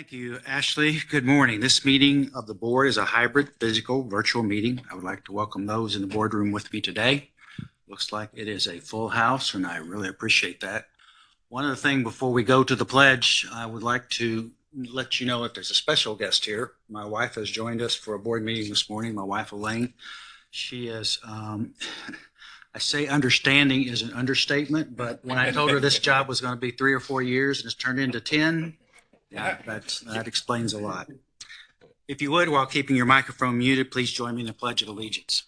Thank you, Ashley. Good morning. This meeting of the board is a hybrid physical virtual meeting. I would like to welcome those in the boardroom with me today. Looks like it is a full house, and I really appreciate that. One other thing before we go to the pledge, I would like to let you know that there's a special guest here. My wife has joined us for a board meeting this morning, my wife Elaine. She is, I say understanding is an understatement, but when I told her this job was going to be 3 or 4 years and it's turned into 10, yeah, that explains a lot. If you would, while keeping your microphone muted, please join me in the Pledge of Allegiance.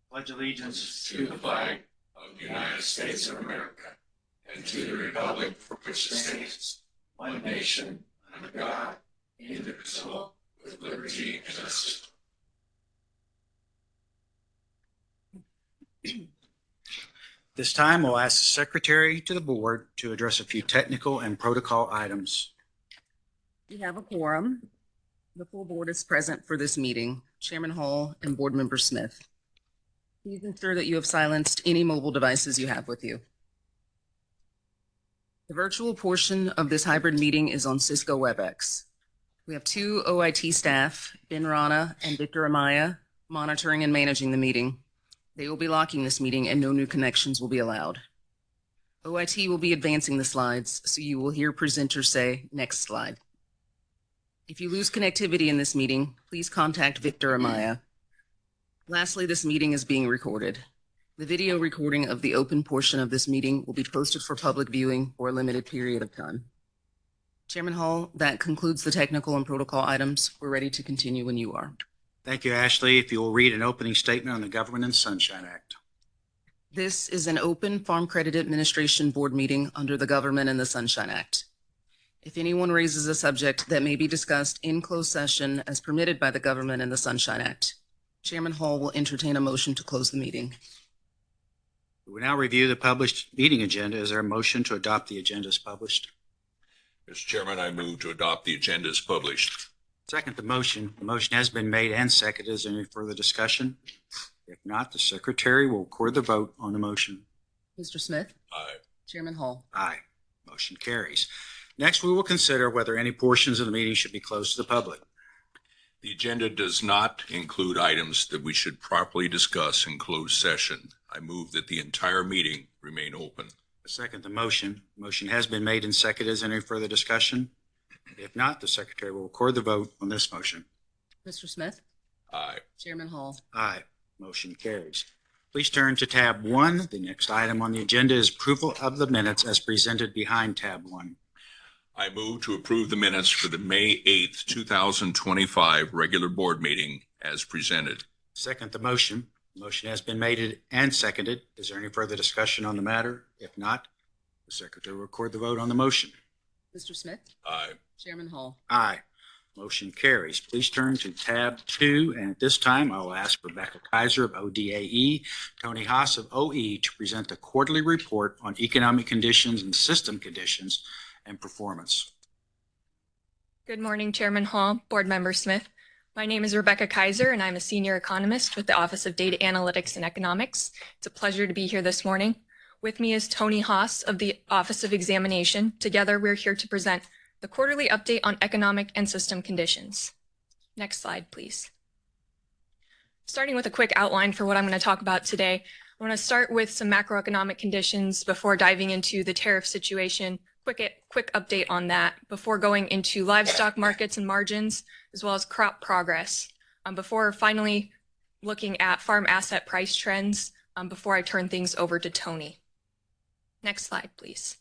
Pledge allegiance to the flag of the United States of America and to the republic for which it stands, one nation, under God, indivisible, with liberty and justice. This time, we'll ask the secretary to the board to address a few technical and protocol items. We have a quorum. The full board is present for this meeting. Chairman Hall and Board Member Smith. Please ensure that you have silenced any mobile devices you have with you. The virtual portion of this hybrid meeting is on Cisco WebEx. We have 2 OIT staff, Ben Rana and Victor Amaya, monitoring and managing the meeting. They will be locking this meeting and no new connections will be allowed. OIT will be advancing the slides, so you will hear presenters say, "Next slide." If you lose connectivity in this meeting, please contact Victor Amaya. Lastly, this meeting is being recorded. The video recording of the open portion of this meeting will be posted for public viewing for a limited period of time. Chairman Hall, that concludes the technical and protocol items. We're ready to continue when you are. Thank you, Ashley. If you will read an opening statement on the Government and Sunshine Act. This is an open Farm Credit Administration board meeting under the Government and the Sunshine Act. If anyone raises a subject that may be discussed in closed session as permitted by the Government and the Sunshine Act, Chairman Hall will entertain a motion to close the meeting. We will now review the published meeting agenda. Is there a motion to adopt the agenda as published? Mr. Chairman, I move to adopt the agenda as published. Second the motion. The motion has been made and seconded. Is there any further discussion? If not, the secretary will record the vote on the motion. Mr. Smith? Aye. Chairman Hall? Aye. Motion carries. Next, we will consider whether any portions of the meeting should be closed to the public. The agenda does not include items that we should properly discuss in closed session. I move that the entire meeting remain open. Second the motion. Motion has been made and seconded. Is there any further discussion? If not, the secretary will record the vote on this motion. Mr. Smith? Aye. Chairman Hall? Aye. Motion carries. Please turn to tab 1. The next item on the agenda is approval of the minutes as presented behind tab 1. I move to approve the minutes for the May 8th, 2025 regular board meeting as presented. Second the motion. Motion has been made and seconded. Is there any further discussion on the matter? If not, the secretary will record the vote on the motion. Mr. Smith? Aye. Chairman Hall? Aye. Motion carries. Please turn to tab 2. And at this time, I will ask Rebecca Kaiser of ODAE, Tony Haas of OE to present the quarterly report on economic conditions and system conditions and performance. Good morning, Chairman Hall, Board Member Smith. My name is Rebecca Kaiser, and I'm a senior economist with the Office of Data Analytics and Economics. It's a pleasure to be here this morning. With me is Tony Haas of the Office of Examination. Together, we're here to present the quarterly update on economic and system conditions. Next slide, please. Starting with a quick outline for what I'm going to talk about today, I want to start with some macroeconomic conditions before diving into the tariff situation. Quick update on that before going into livestock markets and margins, as well as crop progress, before finally looking at farm asset price trends before I turn things over to Tony. Next slide, please.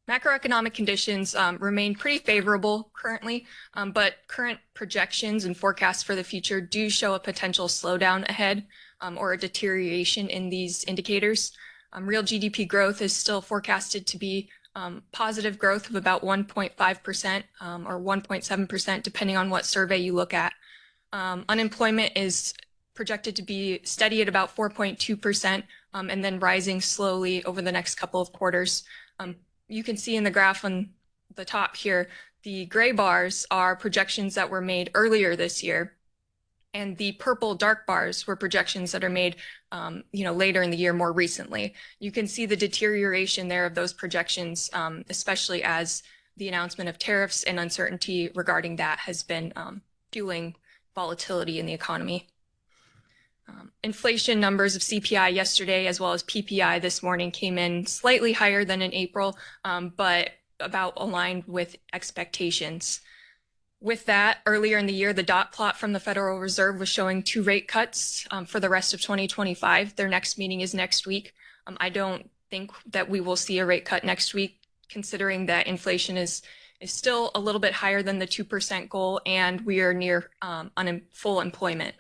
Macroeconomic conditions remain pretty favorable currently, but current projections and forecasts for the future do show a potential slowdown ahead or a deterioration in these indicators. Real GDP growth is still forecasted to be positive growth of about 1.5% or 1.7%, depending on what survey you look at. Unemployment is projected to be steady at about 4.2% and then rising slowly over the next couple of quarters. You can see in the graph on the top here, the gray bars are projections that were made earlier this year. And the purple dark bars were projections that are made, later in the year more recently. You can see the deterioration there of those projections, especially as the announcement of tariffs and uncertainty regarding that has been fueling volatility in the economy. Inflation numbers of CPI yesterday, as well as PPI this morning, came in slightly higher than in April, but about aligned with expectations. With that, earlier in the year, the dot plot from the Federal Reserve was showing 2 rate cuts for the rest of 2025. Their next meeting is next week. I don't think that we will see a rate cut next week, considering that inflation is still a little bit higher than the 2% goal, and we are near full employment.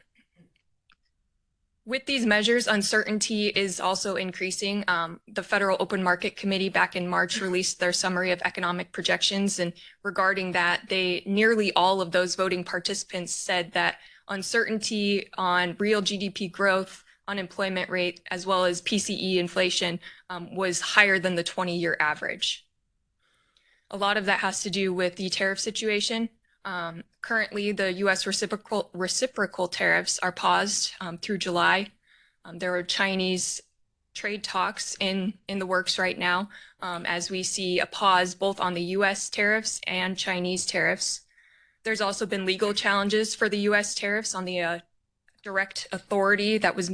With these measures, uncertainty is also increasing. The Federal Open Market Committee back in March released their summary of economic projections, and regarding that, nearly all of those voting participants said that uncertainty on real GDP growth, unemployment rate, as well as PCE inflation was higher than the 20-year average. A lot of that has to do with the tariff situation. Currently, the U.S. reciprocal tariffs are paused through July. There are Chinese trade talks in the works right now, as we see a pause both on the U.S. tariffs and Chinese tariffs. There's also been legal challenges for the U.S. tariffs on the direct authority that was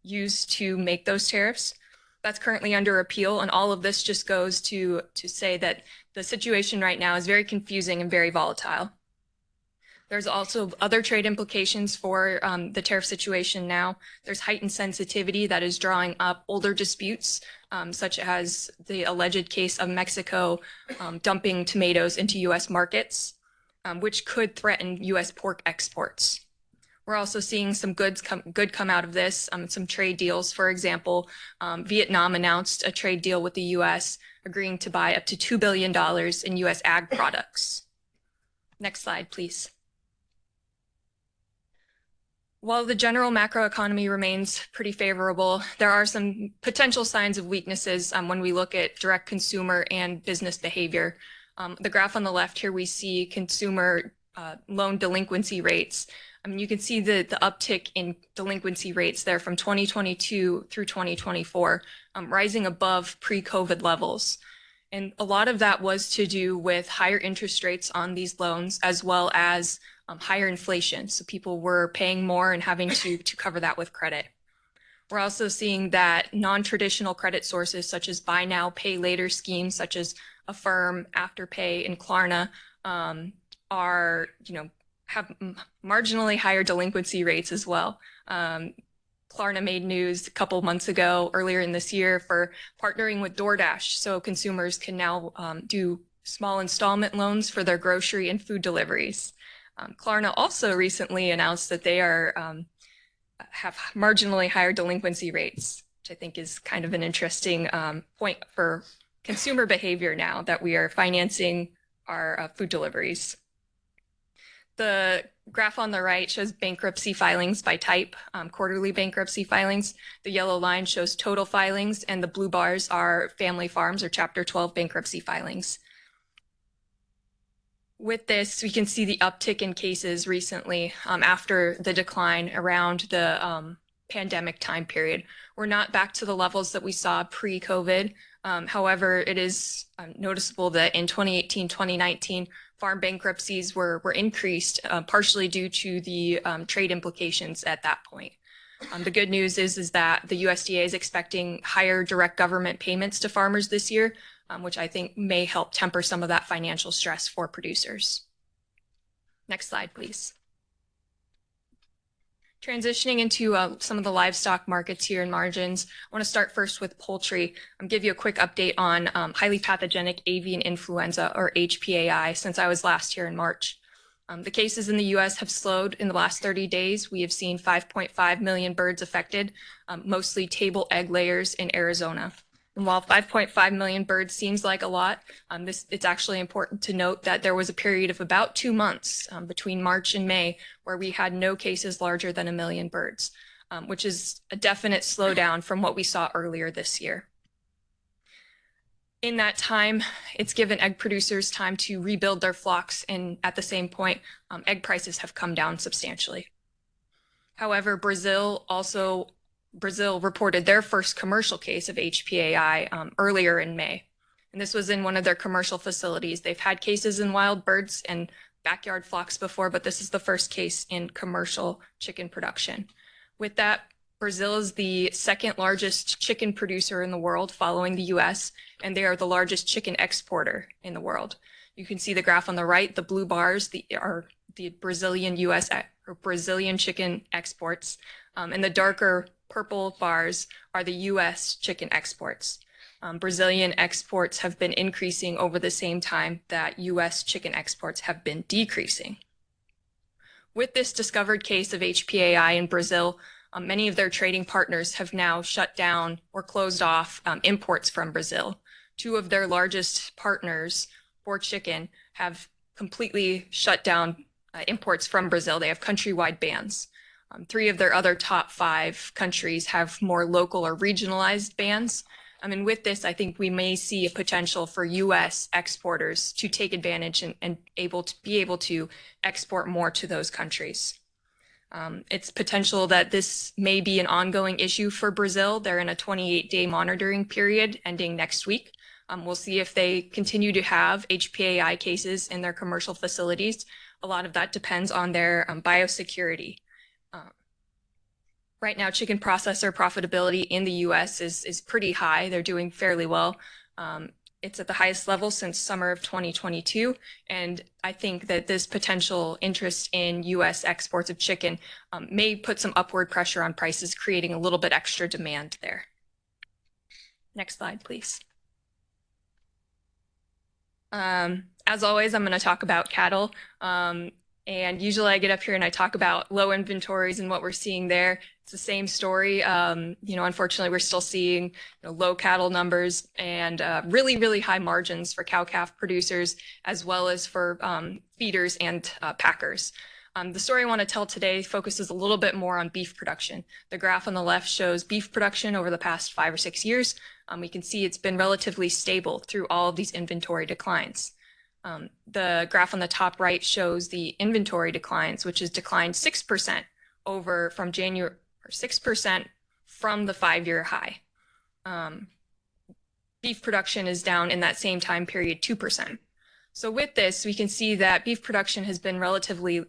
used to make those tariffs. That's currently under appeal, and all of this just goes to say that the situation right now is very confusing and very volatile. There's also other trade implications for the tariff situation now. There's heightened sensitivity that is drawing up older disputes, such as the alleged case of Mexico dumping tomatoes into U.S. markets, which could threaten U.S. pork exports. We're also seeing some good come out of this, some trade deals. For example, Vietnam announced a trade deal with the U.S., agreeing to buy up to $2 billion in U.S. ag products. Next slide, please. While the general macroeconomy remains pretty favorable, there are some potential signs of weaknesses when we look at direct consumer and business behavior. The graph on the left here, we see consumer loan delinquency rates. You can see the uptick in delinquency rates there from 2022 through 2024, rising above pre-COVID levels. And a lot of that was to do with higher interest rates on these loans, as well as higher inflation. So people were paying more and having to cover that with credit. We're also seeing that non-traditional credit sources, such as buy now, pay later schemes, such as Affirm, Afterpay, and Klarna, have marginally higher delinquency rates as well. Klarna made news a couple months ago, earlier in this year, for partnering with DoorDash, so consumers can now do small installment loans for their grocery and food deliveries. Klarna also recently announced that they have marginally higher delinquency rates, which I think is kind of an interesting point for consumer behavior now that we are financing our food deliveries. The graph on the right shows bankruptcy filings by type, quarterly bankruptcy filings. The yellow line shows total filings, and the blue bars are family farms or Chapter 12 bankruptcy filings. With this, we can see the uptick in cases recently after the decline around the pandemic time period. We're not back to the levels that we saw pre-COVID. However, it is noticeable that in 2018, 2019, farm bankruptcies were increased, partially due to the trade implications at that point. The good news is that the USDA is expecting higher direct government payments to farmers this year, which I think may help temper some of that financial stress for producers. Next slide, please. Transitioning into some of the livestock markets here and margins, I want to start first with poultry. I'll give you a quick update on highly pathogenic avian influenza, or HPAI, since I was last here in March. The cases in the U.S. have slowed in the last 30 days. We have seen 5.5 million birds affected, mostly table egg layers in Arizona. And while 5.5 million birds seems like a lot, it's actually important to note that there was a period of about 2 months between March and May where we had no cases larger than 1 million birds, which is a definite slowdown from what we saw earlier this year. In that time, it's given egg producers time to rebuild their flocks, and at the same point, egg prices have come down substantially. However, Brazil reported their first commercial case of HPAI earlier in May. And this was in one of their commercial facilities. They've had cases in wild birds and backyard flocks before, but this is the first case in commercial chicken production. With that, Brazil is the second largest chicken producer in the world, following the US, and they are the largest chicken exporter in the world. You can see the graph on the right. The blue bars are the Brazilian Brazilian chicken exports, and the darker purple bars are the US chicken exports. Brazilian exports have been increasing over the same time that US chicken exports have been decreasing. With this discovered case of HPAI in Brazil, many of their trading partners have now shut down or closed off imports from Brazil. Two of their largest partners for chicken have completely shut down imports from Brazil. They have countrywide bans. Three of their other top 5 countries have more local or regionalized bans. And with this, I think we may see a potential for U.S. exporters to take advantage and be able to export more to those countries. It's potential that this may be an ongoing issue for Brazil. They're in a 28-day monitoring period ending next week. We'll see if they continue to have HPAI cases in their commercial facilities. A lot of that depends on their biosecurity. Right now, chicken processor profitability in the U.S. is pretty high. They're doing fairly well. It's at the highest level since summer of 2022. And I think that this potential interest in U.S. exports of chicken may put some upward pressure on prices, creating a little bit extra demand there. Next slide, please. As always, I'm going to talk about cattle. And usually I get up here and I talk about low inventories and what we're seeing there. It's the same story. Unfortunately, we're still seeing low cattle numbers and really, really high margins for cow-calf producers, as well as for feeders and packers. The story I want to tell today focuses a little bit more on beef production. The graph on the left shows beef production over the past 5 or 6 years. We can see it's been relatively stable through all of these inventory declines. The graph on the top right shows the inventory declines, which has declined 6% from January, or 6% from the 5-year high. Beef production is down in that same time period 2%. So with this, we can see that beef production has been relatively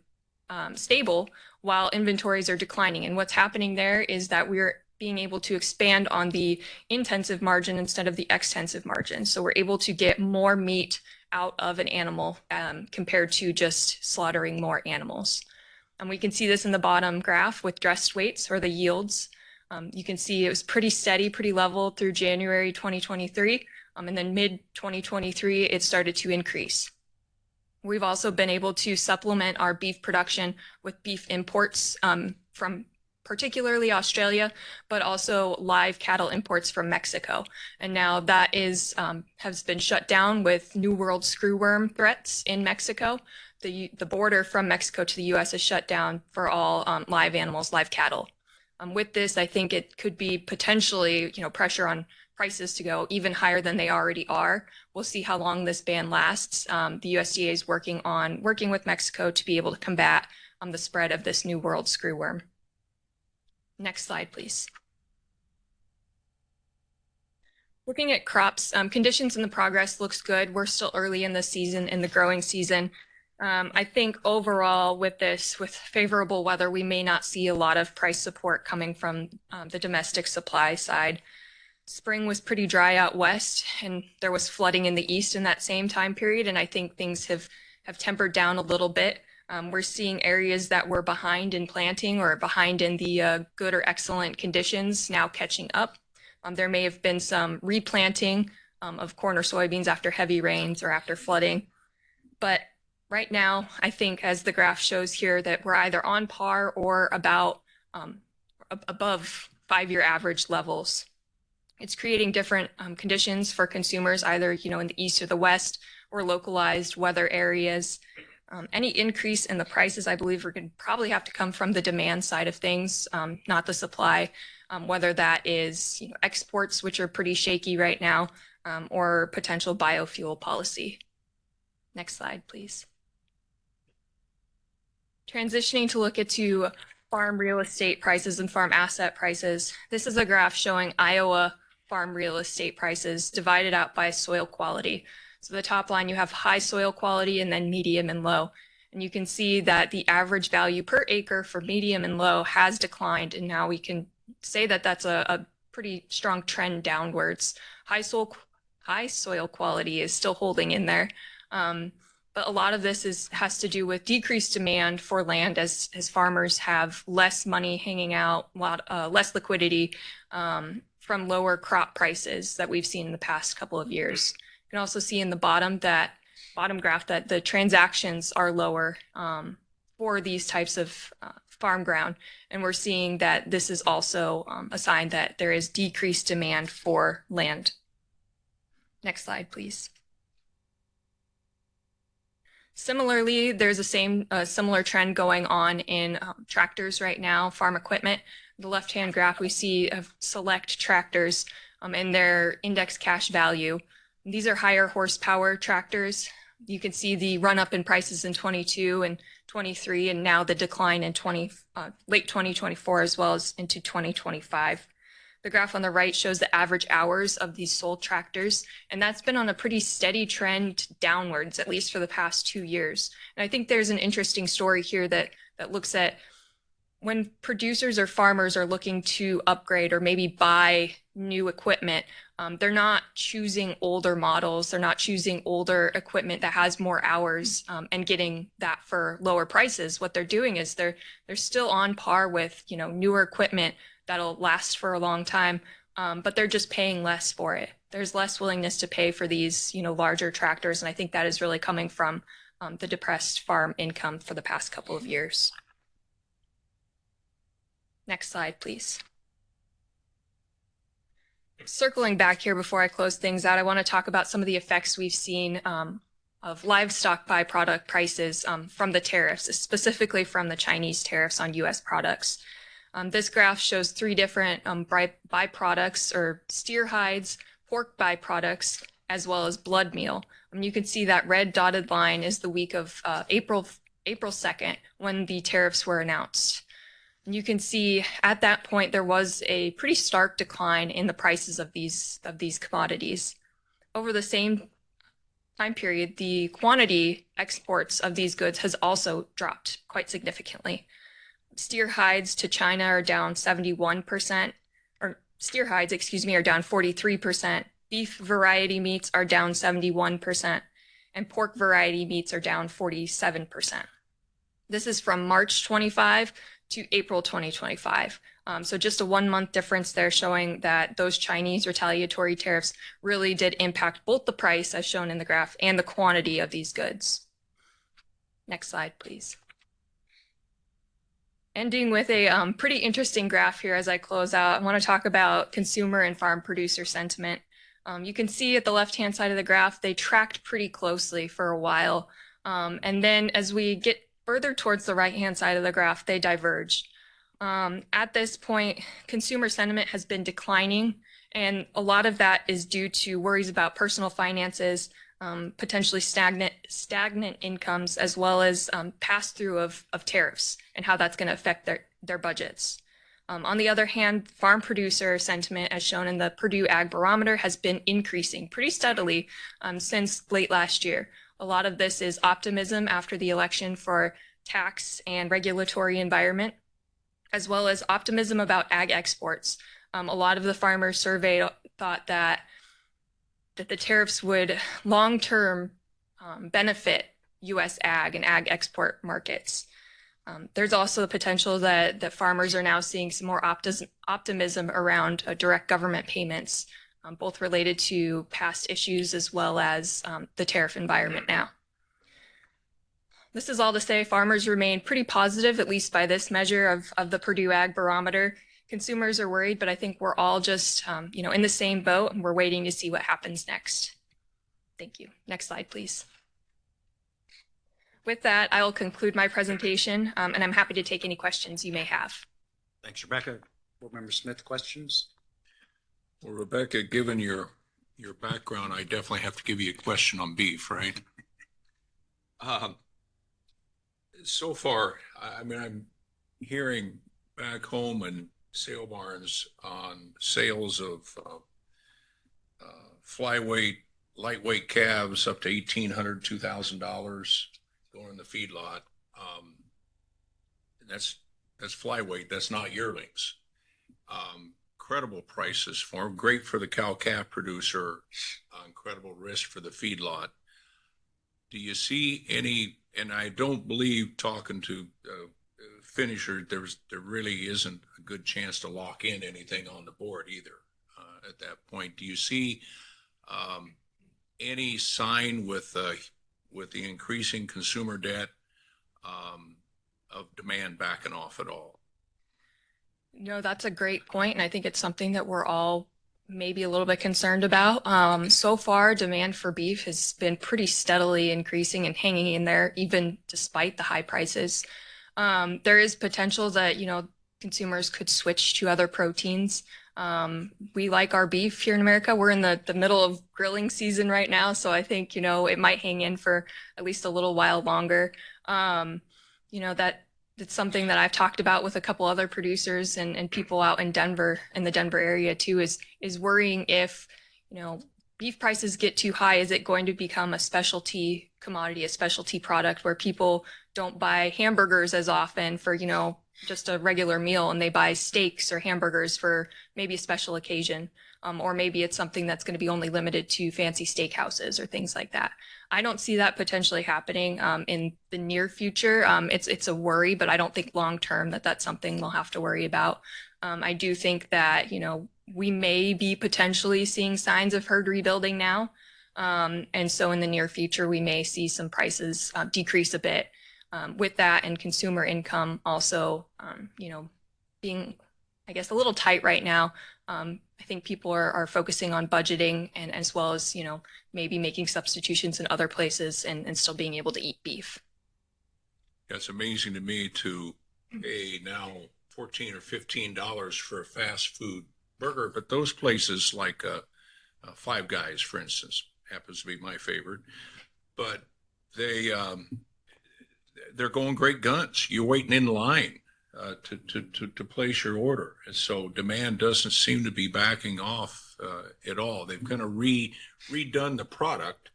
stable while inventories are declining. And what's happening there is that we're being able to expand on the intensive margin instead of the extensive margin. So we're able to get more meat out of an animal compared to just slaughtering more animals. And we can see this in the bottom graph with dressed weights, or the yields. You can see it was pretty steady, pretty level through January 2023. And then mid-2023, it started to increase. We've also been able to supplement our beef production with beef imports from particularly Australia, but also live cattle imports from Mexico. And now that has been shut down with New World screwworm threats in Mexico. The border from Mexico to the U.S. is shut down for all live animals, live cattle. With this, I think it could be potentially, pressure on prices to go even higher than they already are. We'll see how long this ban lasts. The USDA is working with Mexico to be able to combat the spread of this New World screwworm. Next slide, please. Looking at crops, conditions in the progress looks good. We're still early in the season, in the growing season. I think overall with favorable weather, we may not see a lot of price support coming from the domestic supply side. Spring was pretty dry out west, and there was flooding in the east in that same time period, and I think things have tempered down a little bit. We're seeing areas that were behind in planting or behind in the good or excellent conditions now catching up. There may have been some replanting of corn or soybeans after heavy rains or after flooding. But right now, I think as the graph shows here, that we're either on par or about above 5-year average levels. It's creating different conditions for consumers, either in the east or the west, or localized weather areas. Any increase in the prices, I believe, are going to probably have to come from the demand side of things, not the supply, whether that is exports, which are pretty shaky right now, or potential biofuel policy. Next slide, please. Transitioning to look into farm real estate prices and farm asset prices. This is a graph showing Iowa farm real estate prices divided out by soil quality. So the top line, you have high soil quality and then medium and low. And you can see that the average value per acre for medium and low has declined. And now we can say that that's a pretty strong trend downwards. High soil quality is still holding in there. But a lot of this has to do with decreased demand for land as farmers have less money hanging out, less liquidity from lower crop prices that we've seen in the past couple of years. You can also see in the bottom graph that the transactions are lower for these types of farm ground. And we're seeing that this is also a sign that there is decreased demand for land. Next slide, please. Similarly, there's a similar trend going on in tractors right now, farm equipment. The left-hand graph, we see select tractors and their index cash value. These are higher horsepower tractors. You can see the run up in prices in 22 and 23, and now the decline in late 2024 as well as into 2025. The graph on the right shows the average hours of these sold tractors, and that's been on a pretty steady trend downwards, at least for the past 2 years. And I think there's an interesting story here that looks at when producers or farmers are looking to upgrade or maybe buy new equipment, they're not choosing older models. They're not choosing older equipment that has more hours and getting that for lower prices. What they're doing is they're still on par with, newer equipment that'll last for a long time, but they're just paying less for it. There's less willingness to pay for these, larger tractors, and I think that is really coming from the depressed farm income for the past couple of years. Next slide, please. Circling back here before I close things out, I want to talk about some of the effects we've seen of livestock byproduct prices from the tariffs, specifically from the Chinese tariffs on U.S. products. This graph shows 3 different byproducts, or steer hides, pork byproducts, as well as blood meal. You can see that red dotted line is the week of April 2nd, when the tariffs were announced. And you can see at that point there was a pretty stark decline in the prices of these commodities. Over the same time period, the quantity exports of these goods has also dropped quite significantly. Steer hides to China are down 71%, or steer hides, are down 43%. Beef variety meats are down 71%, and pork variety meats are down 47%. This is from March 25 to April 2025. So just a 1-month difference there, showing that those Chinese retaliatory tariffs really did impact both the price, as shown in the graph, and the quantity of these goods. Next slide, please. Ending with a pretty interesting graph here as I close out, I want to talk about consumer and farm producer sentiment. You can see at the left-hand side of the graph, they tracked pretty closely for a while. And then as we get further towards the right-hand side of the graph, they diverge. At this point, consumer sentiment has been declining, and a lot of that is due to worries about personal finances, potentially stagnant incomes, as well as pass-through of tariffs and how that's going to affect their budgets. On the other hand, farm producer sentiment, as shown in the Purdue Ag Barometer, has been increasing pretty steadily since late last year. A lot of this is optimism after the election for tax and regulatory environment, as well as optimism about ag exports. A lot of the farmers surveyed thought that the tariffs would long-term benefit U.S. ag and ag export markets. There's also the potential that farmers are now seeing some more optimism around direct government payments, both related to past issues as well as the tariff environment now. This is all to say farmers remain pretty positive, at least by this measure of the Purdue Ag Barometer. Consumers are worried, but I think we're all just in the same boat, and we're waiting to see what happens next. Thank you. Next slide, please. With that, I will conclude my presentation, and I'm happy to take any questions you may have. Thanks, Rebecca. Board Member Smith, questions? Well, Rebecca, given your background, I definitely have to give you a question on beef, right? So far, I mean, I'm hearing back home in sale barns on sales of flyweight, lightweight calves up to $1,800, $2,000 going in the feedlot. That's flyweight. That's not yearlings. Incredible prices for them. Great for the cow-calf producer. Incredible risk for the feedlot. Do you see any? And I don't believe, talking to finisher, there really isn't a good chance to lock in anything on the board either. At that point, do you see any sign with the increasing consumer debt of demand backing off at all? No, that's a great point, and I think it's something that we're all maybe a little bit concerned about. So far, demand for beef has been pretty steadily increasing and hanging in there, even despite the high prices. There is potential that, consumers could switch to other proteins. We like our beef here in America. We're in the middle of grilling season right now, so I think, it might hang in for at least a little while longer. It's something that I've talked about with a couple other producers and people out in Denver, in the Denver area too, is worrying if, beef prices get too high, is it going to become a specialty commodity, a specialty product where people don't buy hamburgers as often for, just a regular meal, and they buy steaks or hamburgers for maybe a special occasion. Or maybe it's something that's going to be only limited to fancy steakhouses or things like that. I don't see that potentially happening in the near future. It's a worry, but I don't think long term that's something we'll have to worry about. I do think that, we may be potentially seeing signs of herd rebuilding now. And so in the near future, we may see some prices decrease a bit. With that, and consumer income also, being, I guess, a little tight right now. I think people are focusing on budgeting and as well as, maybe making substitutions in other places and still being able to eat beef. It's amazing to me to pay now $14 or $15 for a fast food burger, but those places like Five Guys, for instance, happens to be my favorite, but they're going great guns. You're waiting in line to place your order. And so demand doesn't seem to be backing off at all. They've kind of redone the product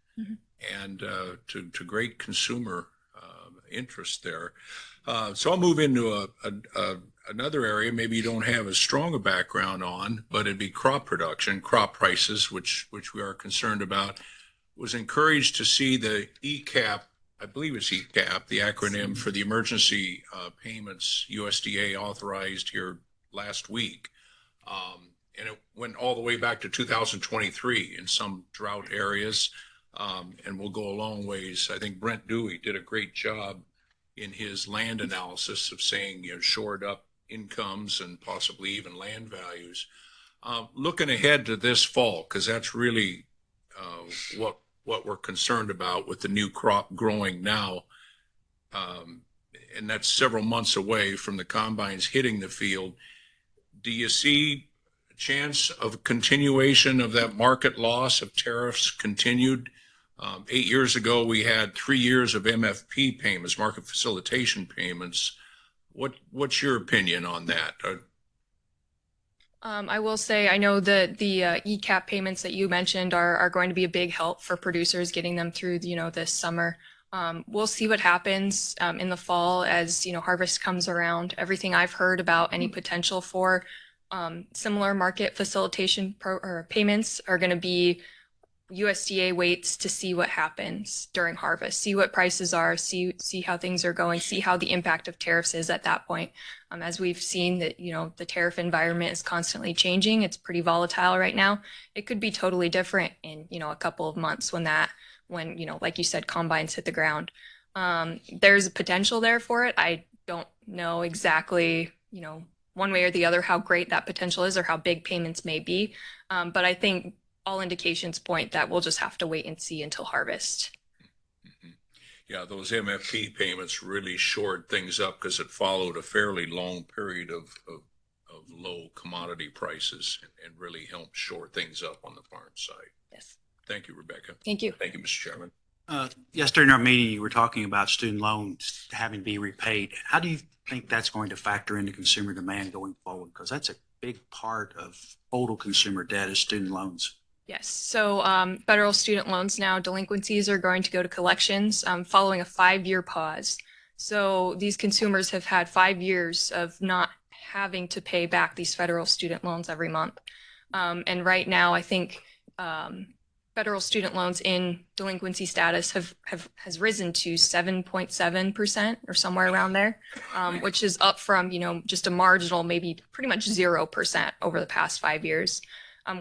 and to great consumer interest there. So I'll move into another area maybe you don't have as strong a background on, but it'd be crop production, crop prices, which we are concerned about. Was encouraged to see the ECAP, I believe it's ECAP, the acronym for the emergency payments USDA authorized here last week. And it went all the way back to 2023 in some drought areas, and will go a long ways. I think Brent Dewey did a great job in his land analysis of saying, shored up incomes and possibly even land values. Looking ahead to this fall, because that's really what we're concerned about with the new crop growing now. And that's several months away from the combines hitting the field. Do you see a chance of continuation of that market loss of tariffs continued? 8 years ago, we had 3 years of MFP payments, market facilitation payments. What's your opinion on that? I will say, I know that the ECAP payments that you mentioned are going to be a big help for producers getting them through, this summer. We'll see what happens in the fall as, harvest comes around. Everything I've heard about any potential for similar market facilitation payments are going to be USDA waits to see what happens during harvest, see what prices are, see how things are going, see how the impact of tariffs is at that point. As we've seen that, the tariff environment is constantly changing. It's pretty volatile right now. It could be totally different in, a couple of months when, like you said, combines hit the ground. There's a potential there for it. I don't know exactly, one way or the other how great that potential is or how big payments may be. But I think all indications point that we'll just have to wait and see until harvest. Yeah, those MFP payments really shored things up because it followed a fairly long period of low commodity prices and really helped shore things up on the farm side. Yes. Thank you, Rebecca. Thank you. Thank you, Mr. Chairman. Yesterday in our meeting, you were talking about student loans having to be repaid. How do you think that's going to factor into consumer demand going forward? Because that's a big part of total consumer debt is student loans. Yes, so federal student loans now, delinquencies are going to go to collections following a 5-year pause. So these consumers have had 5 years of not having to pay back these federal student loans every month. And right now, I think federal student loans in delinquency status has risen to 7.7% or somewhere around there, which is up from, just a marginal, maybe pretty much 0% over the past 5 years.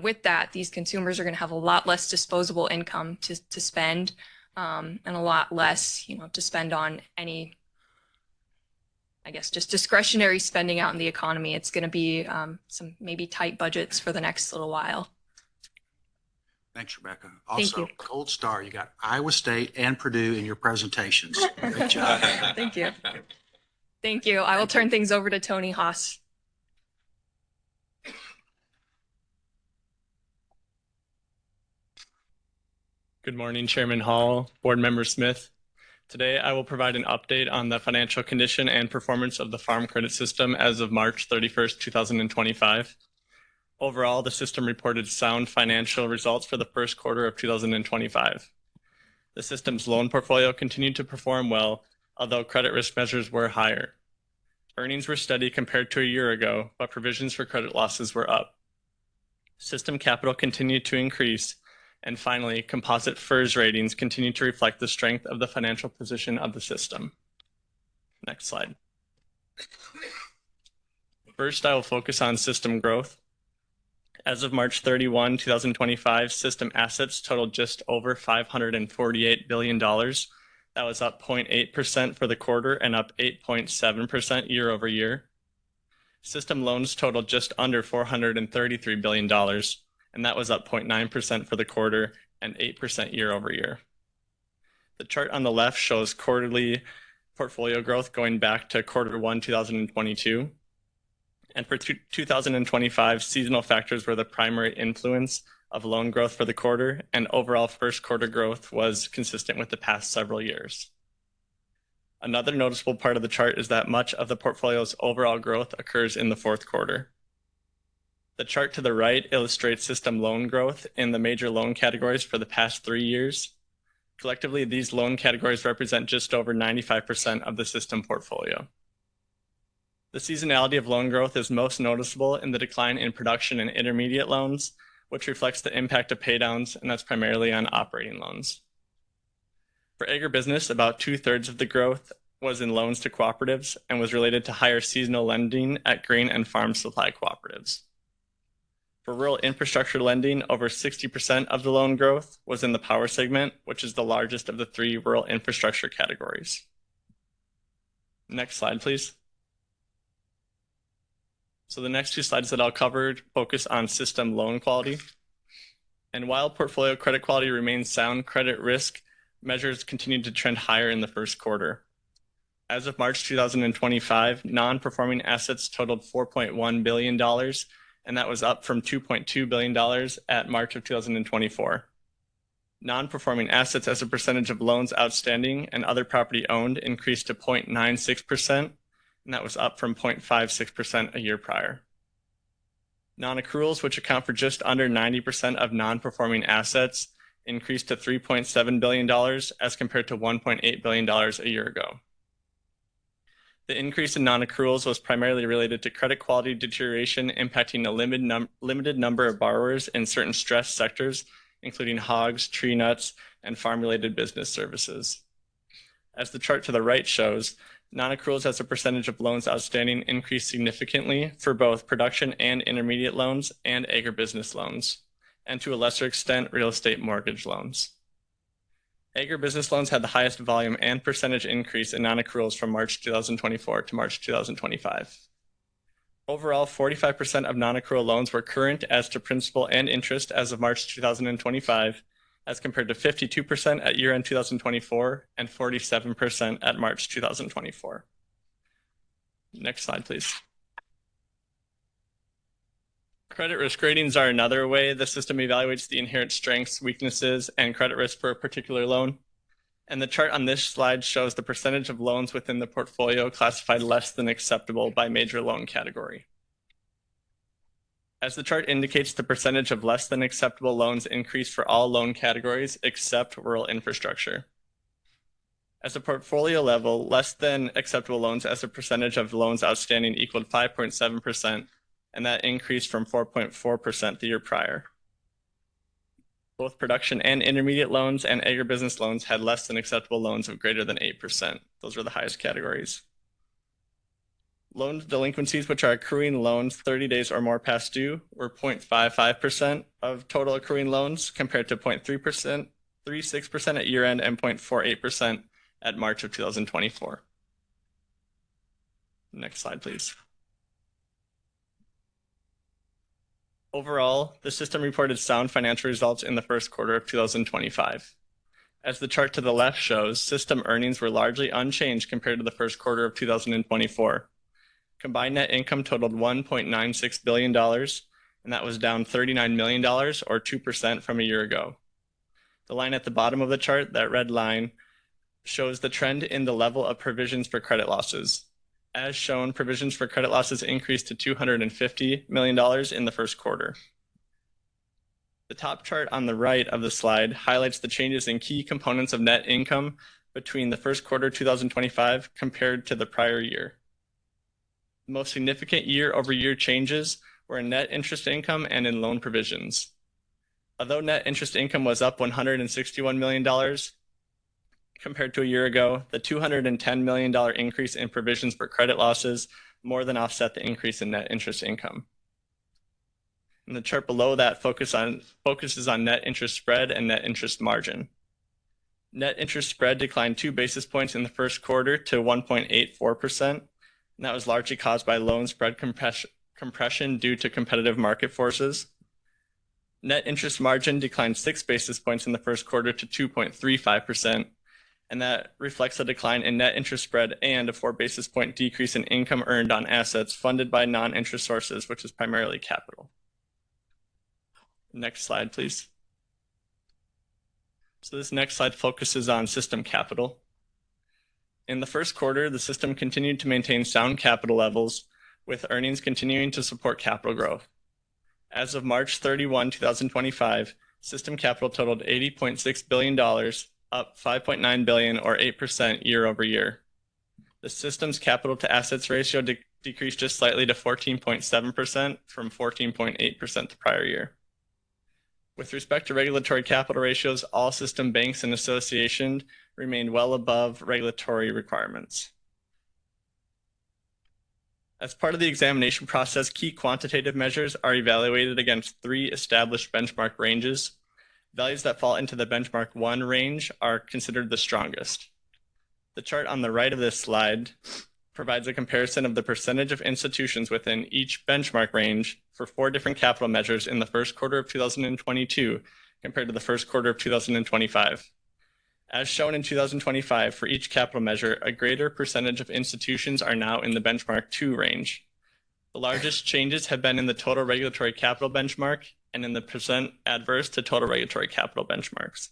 With that, these consumers are going to have a lot less disposable income to spend, and a lot less, to spend on any, I guess, just discretionary spending out in the economy. It's going to be some maybe tight budgets for the next little while. Thanks, Rebecca. Thank Also, you. Gold Star, you got Iowa State and Purdue in your presentations. Great job. Thank you. Thank you. I will turn things over to Tony Haas. Good morning, Chairman Hall, Board Member Smith. Today, I will provide an update on the financial condition and performance of the Farm Credit System as of March 31st, 2025. Overall, the system reported sound financial results for the first quarter of 2025. The system's loan portfolio continued to perform well, although credit risk measures were higher. Earnings were steady compared to a year ago, but provisions for credit losses were up. System capital continued to increase, and finally, composite FERS ratings continue to reflect the strength of the financial position of the system. Next slide. First, I will focus on system growth. As of March 31, 2025, system assets totaled just over $548 billion. That was up 0.8% for the quarter and up 8.7% year over year. System loans totaled just under $433 billion, and that was up 0.9% for the quarter and 8% year over year. The chart on the left shows quarterly portfolio growth going back to quarter 1, 2022. And for 2025, seasonal factors were the primary influence of loan growth for the quarter, and overall first quarter growth was consistent with the past several years. Another noticeable part of the chart is that much of the portfolio's overall growth occurs in the fourth quarter. The chart to the right illustrates system loan growth in the major loan categories for the past 3 years. Collectively, these loan categories represent just over 95% of the system portfolio. The seasonality of loan growth is most noticeable in the decline in production and intermediate loans, which reflects the impact of paydowns, and that's primarily on operating loans. For agribusiness, about 2/3 of the growth was in loans to cooperatives and was related to higher seasonal lending at grain and farm supply cooperatives. For rural infrastructure lending, over 60% of the loan growth was in the power segment, which is the largest of the 3 rural infrastructure categories. Next slide, please. So the next 2 slides that I'll cover focus on system loan quality. And while portfolio credit quality remains sound, credit risk measures continued to trend higher in the first quarter. As of March 2025, non-performing assets totaled $4.1 billion, and that was up from $2.2 billion at March of 2024. Non-performing assets as a percentage of loans outstanding and other property owned increased to 0.96%, and that was up from 0.56% a year prior. Non-accruals, which account for just under 90% of non-performing assets, increased to $3.7 billion as compared to $1.8 billion a year ago. The increase in non-accruals was primarily related to credit quality deterioration impacting a limited number of borrowers in certain stressed sectors, including hogs, tree nuts, and farm-related business services. As the chart to the right shows, non-accruals as a percentage of loans outstanding increased significantly for both production and intermediate loans and agribusiness loans, and to a lesser extent, real estate mortgage loans. Agribusiness loans had the highest volume and percentage increase in non-accruals from March 2024 to March 2025. Overall, 45% of non-accrual loans were current as to principal and interest as of March 2025, as compared to 52% at year-end 2024 and 47% at March 2024. Next slide, please. Credit risk ratings are another way the system evaluates the inherent strengths, weaknesses, and credit risk for a particular loan. And the chart on this slide shows the percentage of loans within the portfolio classified less than acceptable by major loan category. As the chart indicates, the percentage of less than acceptable loans increased for all loan categories except rural infrastructure. At the portfolio level, less than acceptable loans as a percentage of loans outstanding equaled 5.7%, and that increased from 4.4% the year prior. Both production and intermediate loans and agribusiness loans had less than acceptable loans of greater than 8%. Those were the highest categories. Loan delinquencies, which are accruing loans 30 days or more past due, were 0.55% of total accruing loans compared to 0.36% at year-end and 0.48% at March of 2024. Next slide, please. Overall, the system reported sound financial results in the first quarter of 2025. As the chart to the left shows, system earnings were largely unchanged compared to the first quarter of 2024. Combined net income totaled $1.96 billion, and that was down $39 million or 2% from a year ago. The line at the bottom of the chart, that red line, shows the trend in the level of provisions for credit losses. As shown, provisions for credit losses increased to $250 million in the first quarter. The top chart on the right of the slide highlights the changes in key components of net income between the first quarter 2025 compared to the prior year. The most significant year-over-year changes were in net interest income and in loan provisions. Although net interest income was up $161 million compared to a year ago, the $210 million increase in provisions for credit losses more than offset the increase in net interest income. And the chart below that focuses on net interest spread and net interest margin. Net interest spread declined 2 basis points in the first quarter to 1.84%, and that was largely caused by loan spread compression due to competitive market forces. Net interest margin declined 6 basis points in the first quarter to 2.35%, and that reflects a decline in net interest spread and a 4 basis point decrease in income earned on assets funded by non-interest sources, which is primarily capital. Next slide, please. So this next slide focuses on system capital. In the first quarter, the system continued to maintain sound capital levels, with earnings continuing to support capital growth. As of March 31, 2025, system capital totaled $80.6 billion, up $5.9 billion or 8% year over year. The system's capital to assets ratio decreased just slightly to 14.7% from 14.8% the prior year. With respect to regulatory capital ratios, all system banks and associations remained well above regulatory requirements. As part of the examination process, key quantitative measures are evaluated against 3 established benchmark ranges. Values that fall into the benchmark 1 range are considered the strongest. The chart on the right of this slide provides a comparison of the percentage of institutions within each benchmark range for 4 different capital measures in the first quarter of 2022 compared to the first quarter of 2025. As shown in 2025, for each capital measure, a greater percentage of institutions are now in the benchmark 2 range. The largest changes have been in the total regulatory capital benchmark and in the percent adverse to total regulatory capital benchmarks.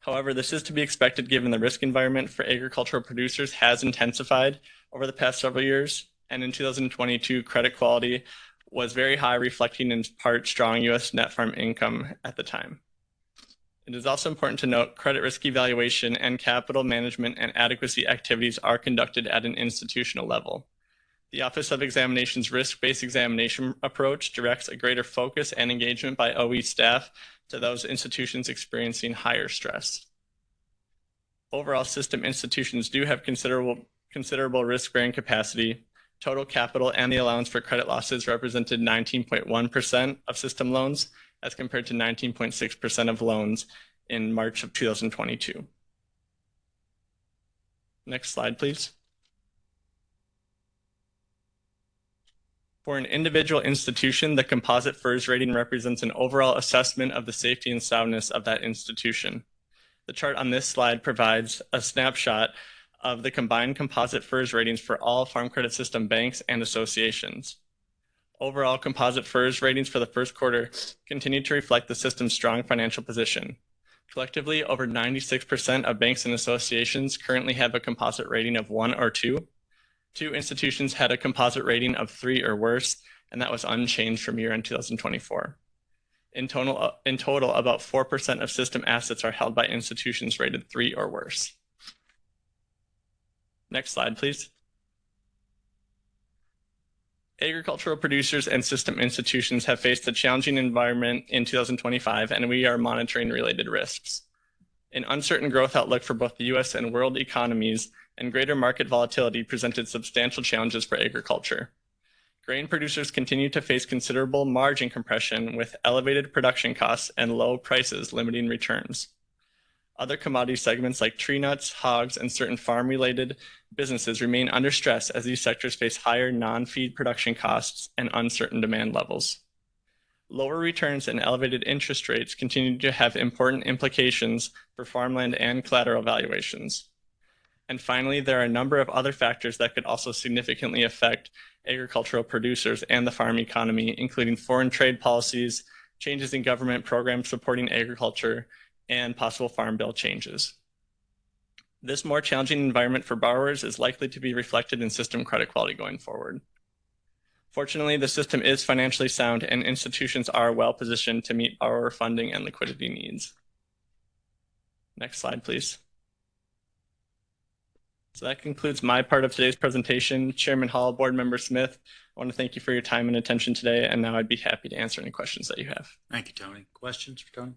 However, this is to be expected given the risk environment for agricultural producers has intensified over the past several years, and in 2022, credit quality was very high, reflecting in part strong U.S. net farm income at the time. It is also important to note credit risk evaluation and capital management and adequacy activities are conducted at an institutional level. The Office of Examination's risk-based examination approach directs a greater focus and engagement by OE staff to those institutions experiencing higher stress. Overall, system institutions do have considerable risk-bearing capacity. Total capital and the allowance for credit losses represented 19.1% of system loans as compared to 19.6% of loans in March of 2022. Next slide, please. For an individual institution, the composite FERS rating represents an overall assessment of the safety and soundness of that institution. The chart on this slide provides a snapshot of the combined composite FERS ratings for all Farm Credit System banks and associations. Overall, composite FERS ratings for the first quarter continue to reflect the system's strong financial position. Collectively, over 96% of banks and associations currently have a composite rating of 1 or 2. 2 institutions had a composite rating of 3 or worse, and that was unchanged from year-end 2024. In total, about 4% of system assets are held by institutions rated 3 or worse. Next slide, please. Agricultural producers and system institutions have faced a challenging environment in 2025, and we are monitoring related risks. An uncertain growth outlook for both the U.S. and world economies and greater market volatility presented substantial challenges for agriculture. Grain producers continue to face considerable margin compression with elevated production costs and low prices limiting returns. Other commodity segments like tree nuts, hogs, and certain farm-related businesses remain under stress as these sectors face higher non-feed production costs and uncertain demand levels. Lower returns and elevated interest rates continue to have important implications for farmland and collateral valuations. And finally, there are a number of other factors that could also significantly affect agricultural producers and the farm economy, including foreign trade policies, changes in government programs supporting agriculture, and possible farm bill changes. This more challenging environment for borrowers is likely to be reflected in system credit quality going forward. Fortunately, the system is financially sound and institutions are well positioned to meet borrower funding and liquidity needs. Next slide, please. So that concludes my part of today's presentation. Chairman Hall, Board Member Smith, I want to thank you for your time and attention today, and now I'd be happy to answer any questions that you have. Thank you, Tony. Questions for Tony?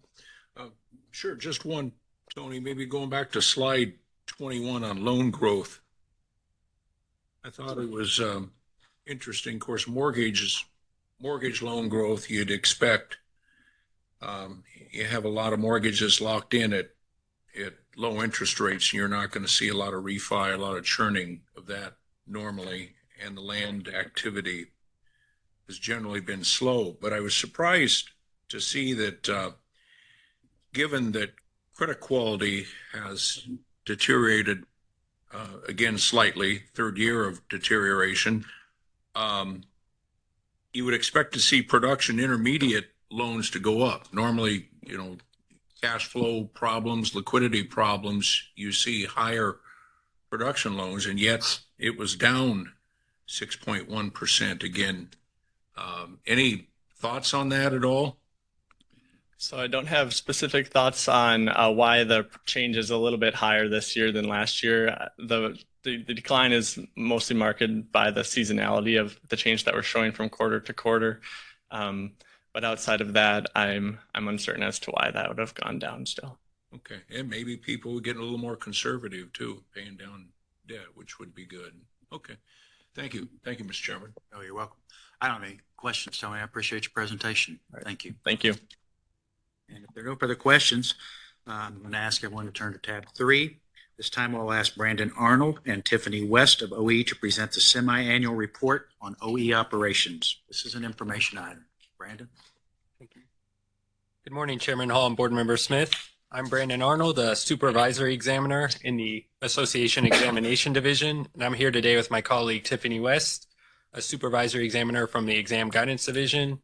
Sure, just one, Tony, maybe going back to slide 21 on loan growth. I thought it was interesting. Of course, mortgage loan growth you'd expect. You have a lot of mortgages locked in at low interest rates, and you're not going to see a lot of refi, a lot of churning of that normally, and the land activity has generally been slow. But I was surprised to see that given that credit quality has deteriorated again slightly, third year of deterioration, you would expect to see production intermediate loans to go up. Normally, cash flow problems, liquidity problems, you see higher production loans, and yet it was down 6.1% again. Any thoughts on that at all? So I don't have specific thoughts on why the change is a little bit higher this year than last year. The decline is mostly marked by the seasonality of the change that we're showing from quarter to quarter. But outside of that, I'm uncertain as to why that would have gone down still. Okay, and maybe people would get a little more conservative too, paying down debt, which would be good. Okay, thank you, Mr. Chairman. Oh, you're welcome. I don't have any questions, Tony. I appreciate your presentation. Right. Thank you. Thank you. And if there are no further questions, I'm going to ask everyone to turn to tab 3. This time I'll ask Brandon Arnold and Tiffany West of OE to present the semi-annual report on OE operations. This is an information item. Brandon? Thank you. Good morning, Chairman Hall and Board Member Smith. I'm Brandon Arnold, a supervisory examiner in the Association Examination Division, and I'm here today with my colleague Tiffany West, a supervisory examiner from the Exam Guidance Division,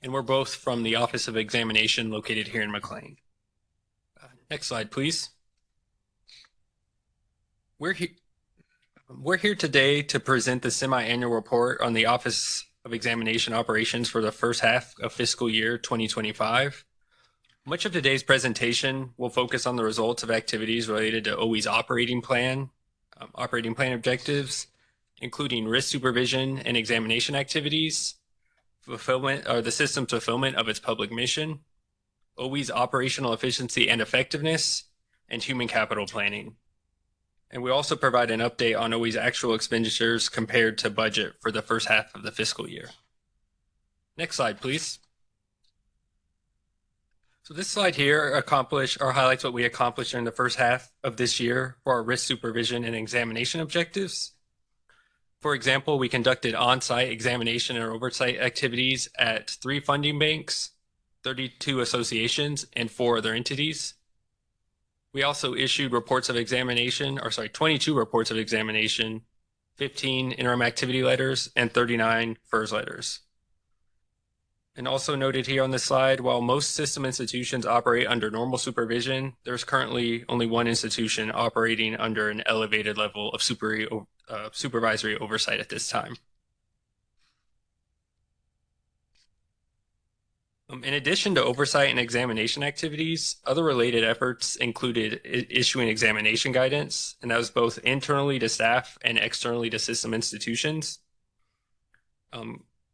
and we're both from the Office of Examination located here in McLean. Next slide, please. We're here today to present the semi-annual report on the Office of Examination Operations for the first half of fiscal year 2025. Much of today's presentation will focus on the results of activities related to OE's operating plan objectives, including risk supervision and examination activities, the system's fulfillment of its public mission, OE's operational efficiency and effectiveness, and human capital planning. And we also provide an update on OE's actual expenditures compared to budget for the first half of the fiscal year. Next slide, please. So this slide here highlights what we accomplished during the first half of this year for our risk supervision and examination objectives. For example, we conducted on-site examination and oversight activities at 3 funding banks, 32 associations, and 4 other entities. We also issued 22 reports of examination, 15 interim activity letters, and 39 FERS letters. And also noted here on this slide, while most system institutions operate under normal supervision, there's currently only one institution operating under an elevated level of supervisory oversight at this time. In addition to oversight and examination activities, other related efforts included issuing examination guidance, and that was both internally to staff and externally to system institutions.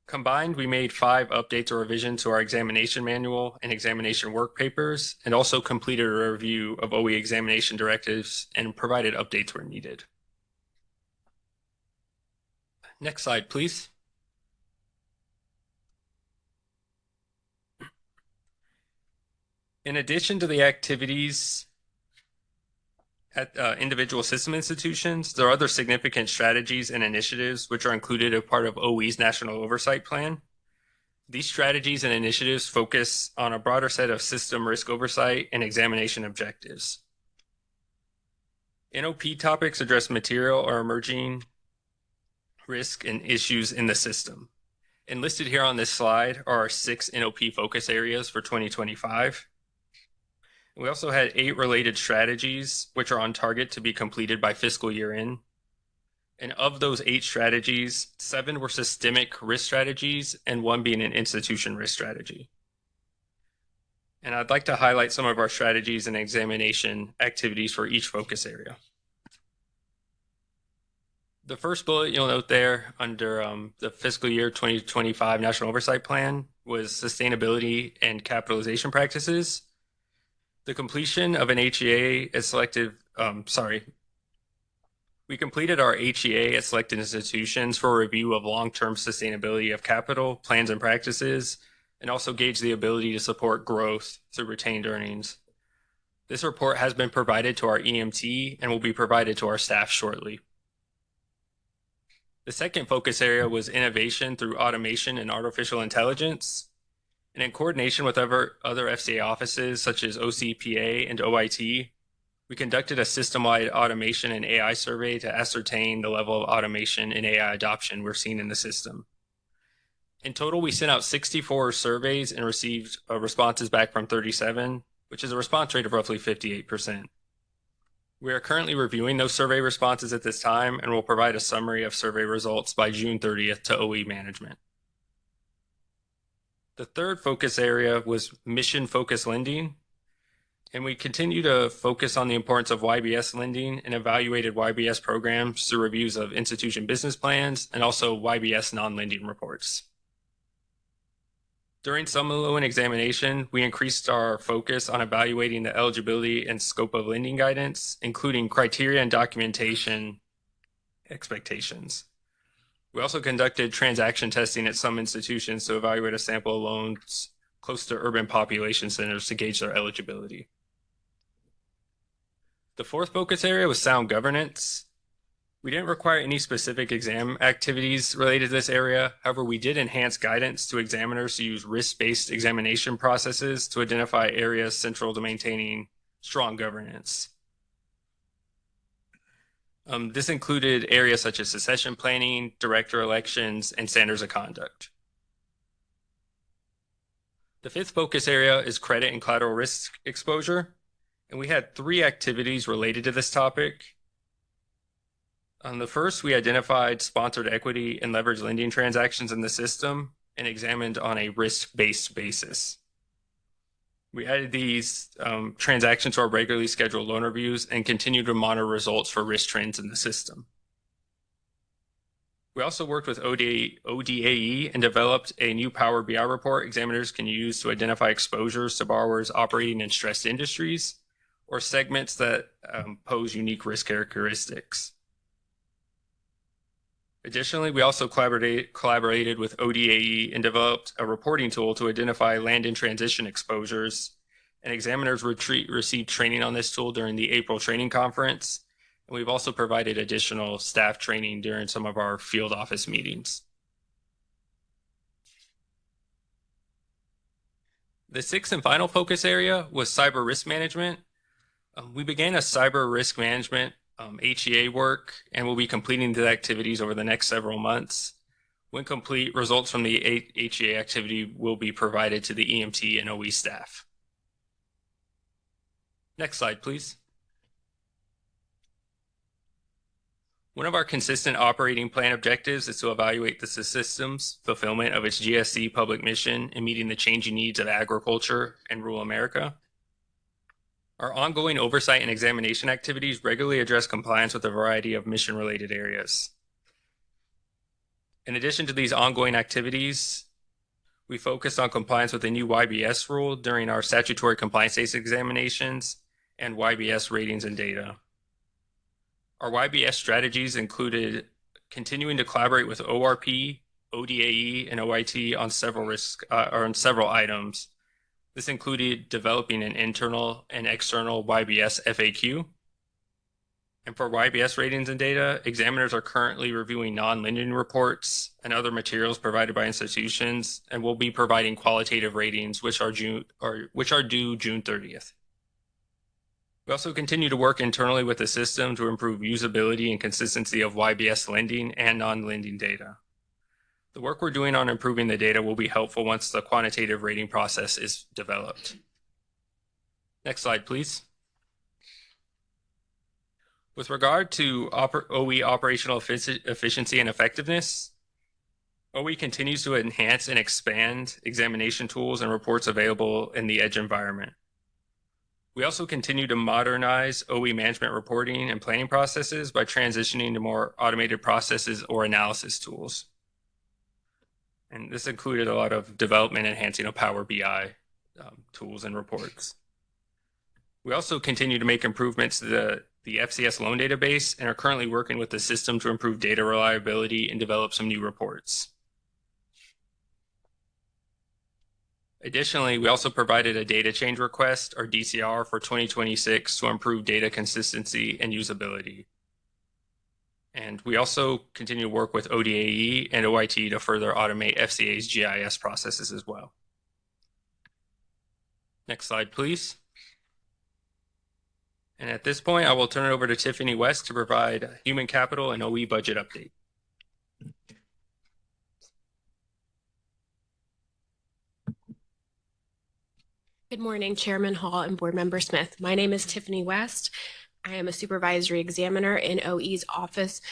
Combined, we made 5 updates or revisions to our examination manual and examination work papers, and also completed a review of OE examination directives and provided updates where needed. Next slide, please. In addition to the activities at individual system institutions, there are other significant strategies and initiatives which are included as part of OE's National Oversight Plan. These strategies and initiatives focus on a broader set of system risk oversight and examination objectives. NOP topics address material or emerging risk and issues in the system. And listed here on this slide are our 6 NOP focus areas for 2025. We also had 8 related strategies, which are on target to be completed by fiscal year end. And of those 8 strategies, 7 were systemic risk strategies and 1 being an institution risk strategy. And I'd like to highlight some of our strategies and examination activities for each focus area. The first bullet you'll note there under the fiscal year 2025 National Oversight Plan was sustainability and capitalization practices. The completion of an HEA at selected, we completed our HEA at selected institutions for a review of long-term sustainability of capital, plans and practices, and also gauge the ability to support growth through retained earnings. This report has been provided to our EMT and will be provided to our staff shortly. The second focus area was innovation through automation and artificial intelligence. And in coordination with other FCA offices such as OCPA and OIT, we conducted a system-wide automation and AI survey to ascertain the level of automation and AI adoption we're seeing in the system. In total, we sent out 64 surveys and received responses back from 37, which is a response rate of roughly 58%. We are currently reviewing those survey responses at this time and will provide a summary of survey results by June 30th to OE management. The third focus area was mission-focused lending, and we continue to focus on the importance of YBS lending and evaluated YBS programs through reviews of institution business plans and also YBS non-lending reports. During summer loan examination, we increased our focus on evaluating the eligibility and scope of lending guidance, including criteria and documentation expectations. We also conducted transaction testing at some institutions to evaluate a sample of loans close to urban population centers to gauge their eligibility. The fourth focus area was sound governance. We didn't require any specific exam activities related to this area. However, we did enhance guidance to examiners to use risk-based examination processes to identify areas central to maintaining strong governance. This included areas such as succession planning, director elections, and standards of conduct. The fifth focus area is credit and collateral risk exposure, and we had 3 activities related to this topic. On the first, we identified sponsored equity and leverage lending transactions in the system and examined on a risk-based basis. We added these transactions to our regularly scheduled loan reviews and continue to monitor results for risk trends in the system. We also worked with ODAE and developed a new Power BI report examiners can use to identify exposures to borrowers operating in stressed industries or segments that pose unique risk characteristics. Additionally, we also collaborated with ODAE and developed a reporting tool to identify land in transition exposures, and examiners received training on this tool during the April training conference, and we've also provided additional staff training during some of our field office meetings. The sixth and final focus area was cyber risk management. We began a cyber risk management HEA work, and we'll be completing the activities over the next several months. When complete, results from the HEA activity will be provided to the EMT and OE staff. Next slide, please. One of our consistent operating plan objectives is to evaluate the system's fulfillment of its GSC public mission in meeting the changing needs of agriculture and rural America. Our ongoing oversight and examination activities regularly address compliance with a variety of mission-related areas. In addition to these ongoing activities, we focused on compliance with the new YBS rule during our statutory compliance based examinations and YBS ratings and data. Our YBS strategies included continuing to collaborate with ORP, ODAE, and OIT on several items. This included developing an internal and external YBS FAQ. And for YBS ratings and data, examiners are currently reviewing non-lending reports and other materials provided by institutions, and will be providing qualitative ratings, which are due June 30th. We also continue to work internally with the system to improve usability and consistency of YBS lending and non-lending data. The work we're doing on improving the data will be helpful once the quantitative rating process is developed. Next slide, please. With regard to OE operational efficiency and effectiveness, OE continues to enhance and expand examination tools and reports available in the EDGE environment. We also continue to modernize OE management reporting and planning processes by transitioning to more automated processes or analysis tools. And this included a lot of development enhancing of Power BI tools and reports. We also continue to make improvements to the FCS loan database and are currently working with the system to improve data reliability and develop some new reports. Additionally, we also provided a data change request, or DCR, for 2026 to improve data consistency and usability. And we also continue to work with ODAE and OIT to further automate FCA's GIS processes as well. Next slide, please. And at this point, I will turn it over to Tiffany West to provide a human capital and OE budget update. Good morning, Chairman Hall and Board Member Smith. My name is Tiffany West. I am a supervisory examiner in OE's office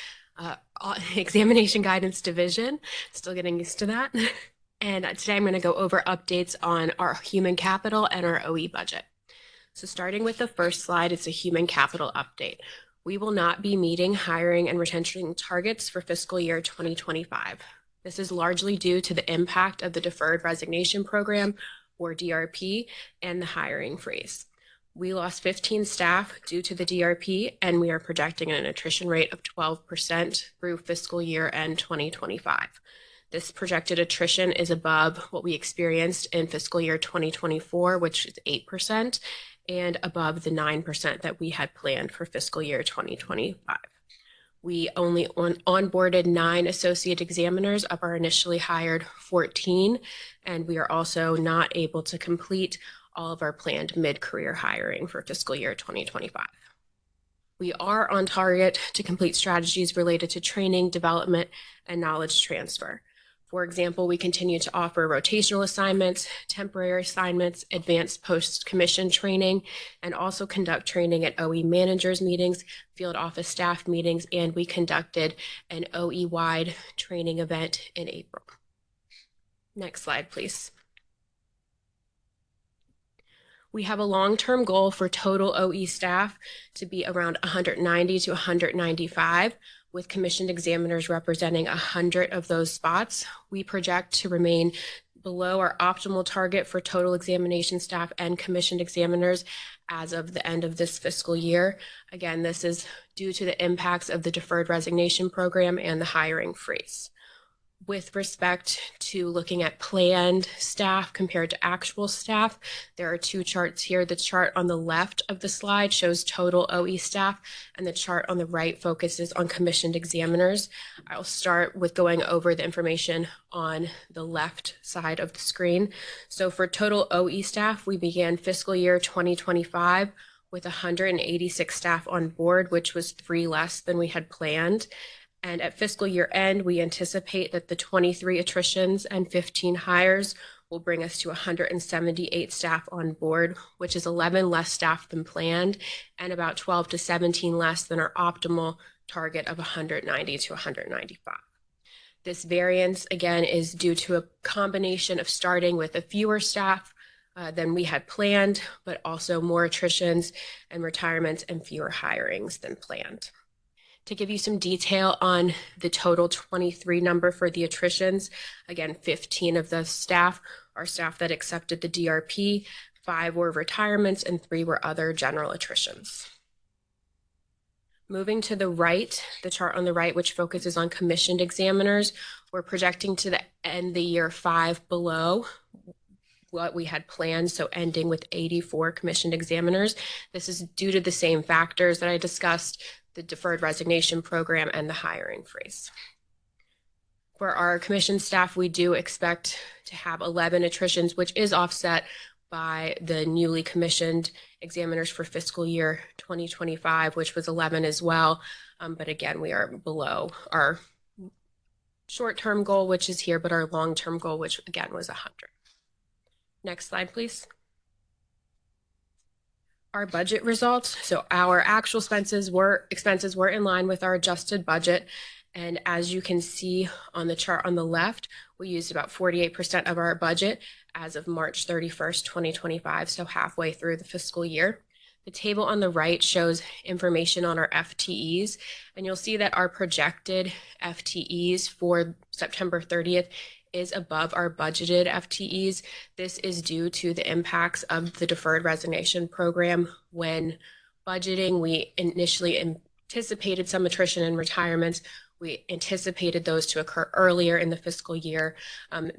examination guidance division. Still getting used to that. And today I'm going to go over updates on our human capital and our OE budget. So starting with the first slide, it's a human capital update. We will not be meeting hiring and retention targets for fiscal year 2025. This is largely due to the impact of the Deferred Resignation Program, or DRP, and the hiring freeze. We lost 15 staff due to the DRP, and we are projecting an attrition rate of 12% through fiscal year end 2025. This projected attrition is above what we experienced in fiscal year 2024, which is 8%, and above the 9% that we had planned for fiscal year 2025. We only onboarded 9 associate examiners of our initially hired 14, and we are also not able to complete all of our planned mid-career hiring for fiscal year 2025. We are on target to complete strategies related to training, development, and knowledge transfer. For example, we continue to offer rotational assignments, temporary assignments, advanced post-commission training, and also conduct training at OE managers meetings, field office staff meetings, and we conducted an OE-wide training event in April. Next slide, please. We have a long-term goal for total OE staff to be around 190 to 195, with commissioned examiners representing 100 of those spots. We project to remain below our optimal target for total examination staff and commissioned examiners as of the end of this fiscal year. Again, this is due to the impacts of the Deferred Resignation Program and the hiring freeze. With respect to looking at planned staff compared to actual staff, there are 2 charts here. The chart on the left of the slide shows total OE staff, and the chart on the right focuses on commissioned examiners. I'll start with going over the information on the left side of the screen. So for total OE staff, we began fiscal year 2025 with 186 staff on board, which was 3 less than we had planned. And at fiscal year end, we anticipate that the 23 attritions and 15 hires will bring us to 178 staff on board, which is 11 less staff than planned and about 12 to 17 less than our optimal target of 190 to 195. This variance, again, is due to a combination of starting with a fewer staff than we had planned, but also more attritions and retirements and fewer hirings than planned. To give you some detail on the total 23 number for the attritions, again, 15 of the staff are staff that accepted the DRP, 5 were retirements, and 3 were other general attritions. Moving to the right, the chart on the right, which focuses on commissioned examiners, we're projecting to end the year 5 below what we had planned, so ending with 84 commissioned examiners. This is due to the same factors that I discussed, the deferred resignation program and the hiring freeze. For our commissioned staff, we do expect to have 11 attritions, which is offset by the newly commissioned examiners for fiscal year 2025, which was 11 as well. But again, we are below our short-term goal, which is here, but our long-term goal, which again was 100. Next slide, please. Our budget results. So our actual expenses were in line with our adjusted budget. And as you can see on the chart on the left, we used about 48% of our budget as of March 31st, 2025, so halfway through the fiscal year. The table on the right shows information on our FTEs, and you'll see that our projected FTEs for September 30th is above our budgeted FTEs. This is due to the impacts of the deferred resignation program. When budgeting, we initially anticipated some attrition and retirements. We anticipated those to occur earlier in the fiscal year.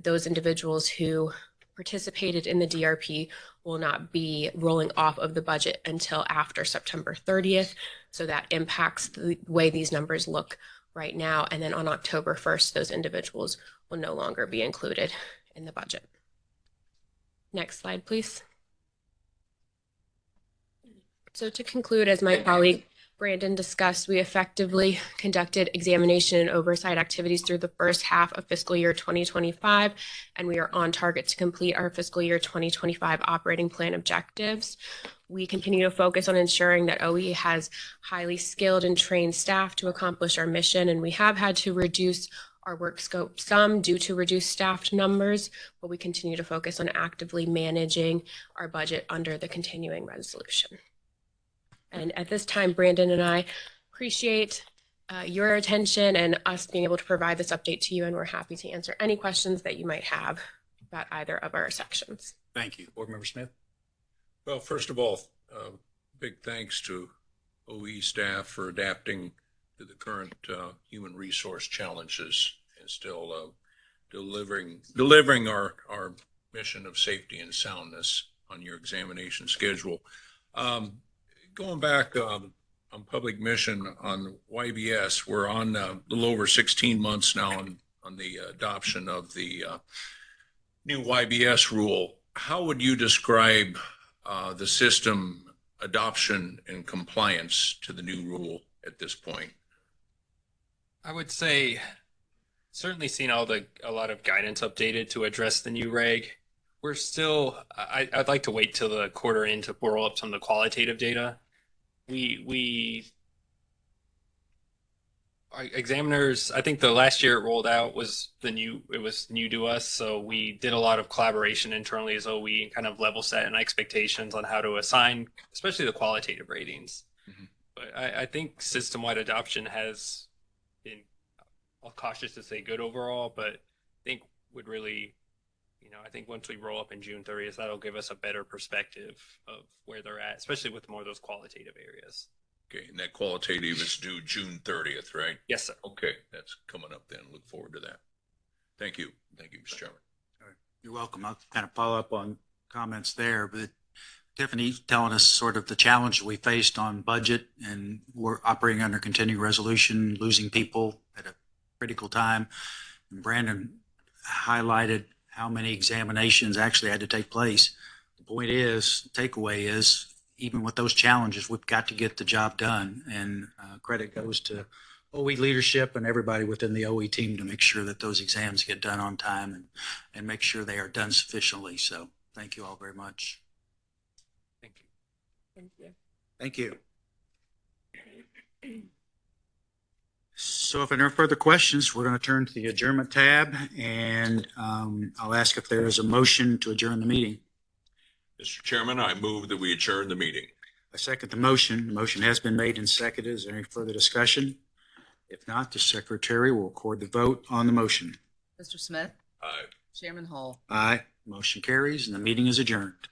Those individuals who participated in the DRP will not be rolling off of the budget until after September 30th. So that impacts the way these numbers look right now. And then on October 1st, those individuals will no longer be included in the budget. Next slide, please. So to conclude, as my colleague Brandon discussed, we effectively conducted examination and oversight activities through the first half of fiscal year 2025, and we are on target to complete our fiscal year 2025 operating plan objectives. We continue to focus on ensuring that OE has highly skilled and trained staff to accomplish our mission, and we have had to reduce our work scope some due to reduced staff numbers, but we continue to focus on actively managing our budget under the continuing resolution. And at this time, Brandon and I appreciate your attention and us being able to provide this update to you, and we're happy to answer any questions that you might have about either of our sections. Thank you. Board Member Smith? Well, first of all, big thanks to OE staff for adapting to the current human resource challenges and still delivering our mission of safety and soundness on your examination schedule. Going back on public mission on YBS, we're on a little over 16 months now on the adoption of the new YBS rule. How would you describe the system adoption and compliance to the new rule at this point? I would say certainly seen a lot of guidance updated to address the new reg. We're still, I'd like to wait till the quarter end to roll up some of the qualitative data. Our examiners, I think the last year it rolled out was new to us. So we did a lot of collaboration internally as OE and kind of level set and expectations on how to assign, especially the qualitative ratings. Mm-hmm. But I think system-wide adoption has been, I'm cautious to say good overall, but I think would really, I think once we roll up in June 30th, that'll give us a better perspective of where they're at, especially with more of those qualitative areas. Okay, and that qualitative is due June 30th, right? Yes, sir. Okay, that's coming up then. Look forward to that. Thank you. Thank you, Mr. Chairman. All right. You're welcome. I'll kind of follow up on comments there, but Tiffany telling us sort of the challenge we faced on budget, and we're operating under continuing resolution, losing people at a critical time. And Brandon highlighted how many examinations actually had to take place. The point is, takeaway is, even with those challenges, we've got to get the job done. And credit goes to OE leadership and everybody within the OE team to make sure that those exams get done on time and make sure they are done sufficiently. So thank you all very much. Thank you. Thank you. Thank you. So if there are no further questions, we're going to turn to the adjournment tab, and I'll ask if there is a motion to adjourn the meeting. Mr. Chairman, I move that we adjourn the meeting. I second the motion. The motion has been made and seconded. Is there any further discussion? If not, the secretary will record the vote on the motion. Mr. Smith, Aye. Chairman Hall. Aye. Motion carries and the meeting is adjourned.